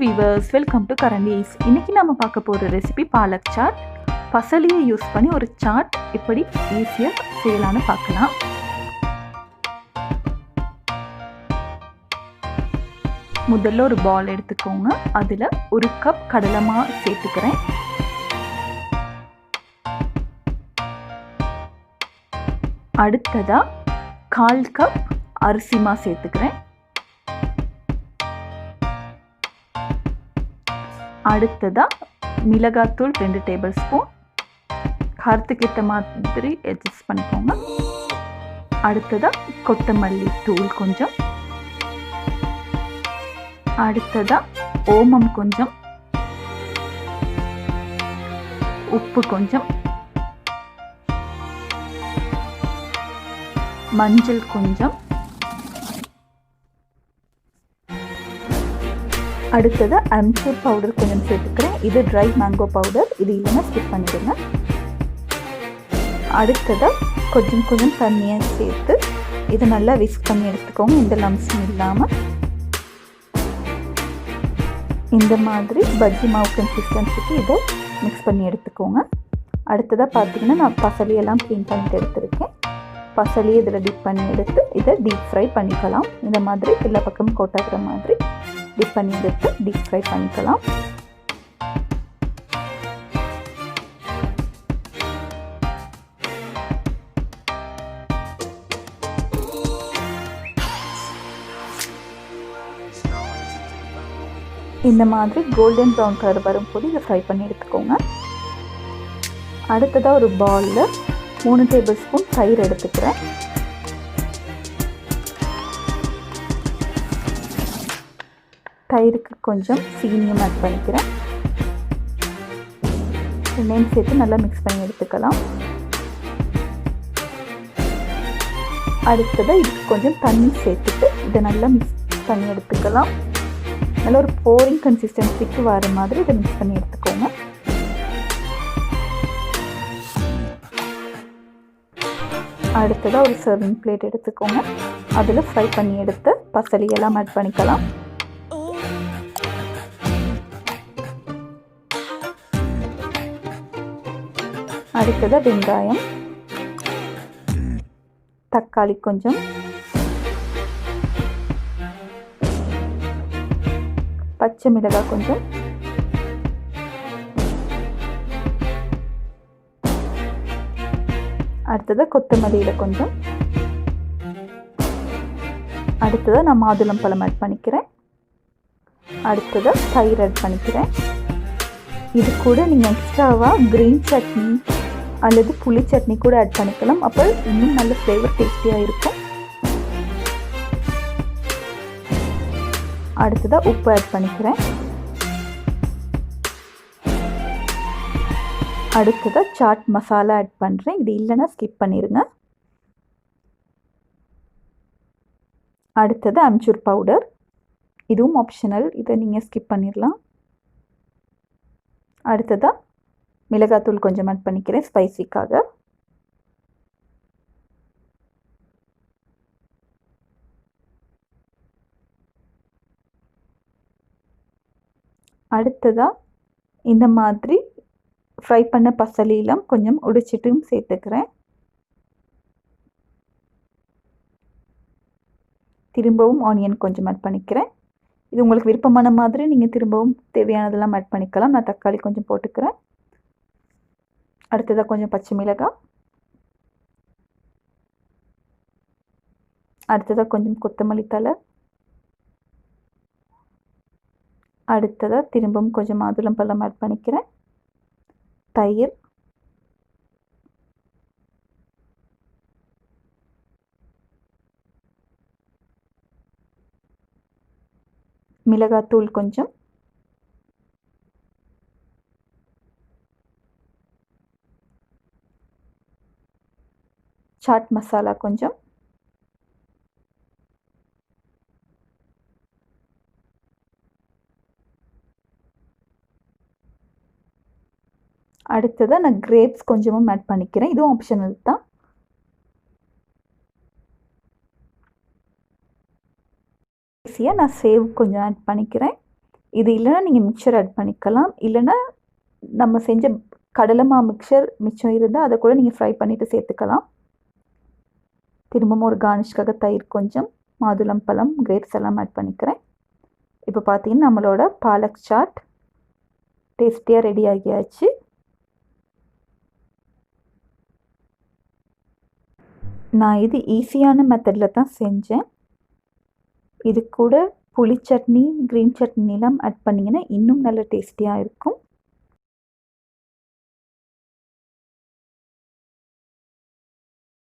viewers, welcome to Karan-Dees. இன்னைக்கு நாம பார்க்க போற ரெசிபி பாலக் சாட். பசலியை யூஸ் பண்ணி ஒரு சாட் எப்படி ஈஸியா செய்யலாம்னு பார்க்கலாம். முதல்ல ஒரு பால் எடுத்துக்கோங்க. அதுல ஒரு கப் கடலை மாவு சேர்த்துக்கிறேன். அடுத்ததா 1/4 கப் அரிசி மாவு சேர்த்துக்கிறேன். அடுத்ததா மிளகாத்தூள் 2 டேபிள் ஸ்பூன். காரத்துக்கு ஏற்ற மாதிரி அட்ஜஸ்ட் பண்ணிக்கோங்க. அடுத்ததா கொத்தமல்லி தூள் கொஞ்சம். அடுத்ததா ஓமம் கொஞ்சம், உப்பு கொஞ்சம், மஞ்சள் கொஞ்சம். அடுத்தது amchur பவுடர் கொஞ்சம் சேர்த்துக்கிறேன். இது ட்ரை மேங்கோ பவுடர், இது இல்லைன்னா ஸ்கிப் பண்ணிடுங்க. அடுத்ததாக கொஞ்சம் கொஞ்சம் தண்ணியை சேர்த்து இதை நல்லா விஸ்க் பண்ணி எடுத்துக்கோங்க. இந்த லம்ஸும் இல்லாமல் இந்த மாதிரி பஜ்ஜி மாவு கன்சிஸ்டன்சிக்கு இதை மிக்ஸ் பண்ணி எடுத்துக்கோங்க. அடுத்ததாக பார்த்தீங்கன்னா நான் பசலியெல்லாம் க்ளீன் பண்ணிட்டு எடுத்துருக்கேன். பசலியை இதில் டிப் பண்ணி எடுத்து இதை டீப் ஃப்ரை பண்ணிக்கலாம். இந்த மாதிரி எல்லா பக்கமும் கோட்டாகிற மாதிரி டிப் பண்ணி எடுத்து டீப் ஃப்ரை பண்ணிக்கலாம். இந்த மாதிரி கோல்டன் ப்ரௌன் கலர் வரும்போது இதை ஃப்ரை பண்ணி எடுத்துக்கோங்க. அடுத்ததாக ஒரு பவுலில் 3 டேபிள் ஸ்பூன் தயிர் எடுத்துக்கிறேன். தயிருக்கு கொஞ்சம் சீனியும் ஆட் பண்ணிக்கிறேன். ரெண்டையும் சேர்த்து நல்லா மிக்ஸ் பண்ணி எடுத்துக்கலாம். அடுத்ததாக இதுக்கு கொஞ்சம் தண்ணி சேர்த்துட்டு இதை நல்லா மிக்ஸ் பண்ணி எடுத்துக்கலாம். நல்ல ஒரு போரிங் கன்சிஸ்டன்சிக்கு வர மாதிரி இதை மிக்ஸ் பண்ணி எடுத்துக்கோங்க. அடுத்ததாக ஒரு சர்விங் பிளேட் எடுத்துக்கோங்க. அதில் ஃப்ரை பண்ணி எடுத்து பசலியெல்லாம் ஆட் பண்ணிக்கலாம். அடுத்ததாக வெங்காயம், தக்காளி கொஞ்சம், பச்சை மிளகாய் கொஞ்சம், அடுத்ததாக கொத்தமல்லியில் கொஞ்சம், அடுத்ததாக நான் மாதுளம்பழம் ஆட் பண்ணிக்கிறேன். அடுத்ததாக தயிர் ஆட் பண்ணிக்கிறேன். இது கூட நீங்கள் எக்ஸ்ட்ராவாக க்ரீன் சட்னி அல்லது புளி சட்னி கூட ஆட் பண்ணிக்கலாம். அப்போ இன்னும் நல்ல ஃப்ளேவர் டேஸ்டியாக இருக்கும். அடுத்ததாக உப்பு ஆட் பண்ணிக்கிறேன். அடுத்ததாக சாட் மசாலா ஆட் பண்ணுறேன். இது இல்லைன்னா ஸ்கிப் பண்ணிடுங்க. அடுத்தது அம்ச்சூர் பவுடர், இதுவும் ஆப்ஷனல், இதை நீங்கள் ஸ்கிப் பண்ணிடலாம். அடுத்ததாக மிளகாத்தூள் கொஞ்சம் ஆட் பண்ணிக்கிறேன் ஸ்பைசிக்காக. அடுத்ததாக இந்த மாதிரி ஃப்ரை பண்ண பசலியெல்லாம் கொஞ்சம் உடைச்சிட்டும் சேர்த்துக்கிறேன். திரும்பவும் ஆனியன் கொஞ்சம் ஆட் பண்ணிக்கிறேன். இது உங்களுக்கு விருப்பமான மாதிரி நீங்கள் திரும்பவும் தேவையானதெல்லாம் ஆட் பண்ணிக்கலாம். நான் தக்காளி கொஞ்சம் போட்டுக்கிறேன். அடுத்ததாக கொஞ்சம் பச்சை மிளகாய், அடுத்ததாக கொஞ்சம் கொத்தமல்லி தழை, அடுத்ததாக திரும்பவும் கொஞ்சம் மாதுளம்பழம் ஆட் பண்ணிக்கிறேன். தயிர், மிளகாத்தூள் கொஞ்சம், சாட் மசாலா கொஞ்சம், அடுத்ததாக நான் கிரேப்ஸ் கொஞ்சமும் ஆட் பண்ணிக்கிறேன். இதுவும் ஆப்ஷனல் தான். கடைசியாக நான் சேவ் கொஞ்சம் ஆட் பண்ணிக்கிறேன். இது இல்லைன்னா நீங்கள் மிக்சர் ஆட் பண்ணிக்கலாம். இல்லைன்னா நம்ம செஞ்ச கடலை மாவு மிக்சர் மிச்சம் இருந்தால் அதை கூட நீங்கள் ஃப்ரை பண்ணிவிட்டு சேர்த்துக்கலாம். திரும்பவும் ஒரு கார்னிஷ்காக தயிர் கொஞ்சம், மாதுளம்பழம், கிரேப்ஸ் எல்லாம் ஆட் பண்ணிக்கிறேன். இப்போ பார்த்தீங்கன்னா நம்மளோட பாலக் சாட் டேஸ்டியாக ரெடி ஆகியாச்சு. நான் இது ஈஸியான மெத்தடில் தான் செஞ்சேன். இது கூட புளி சட்னி, க்ரீன் சட்னிலாம் ஆட் பண்ணிங்கன்னா இன்னும் நல்ல டேஸ்டியாக இருக்கும்.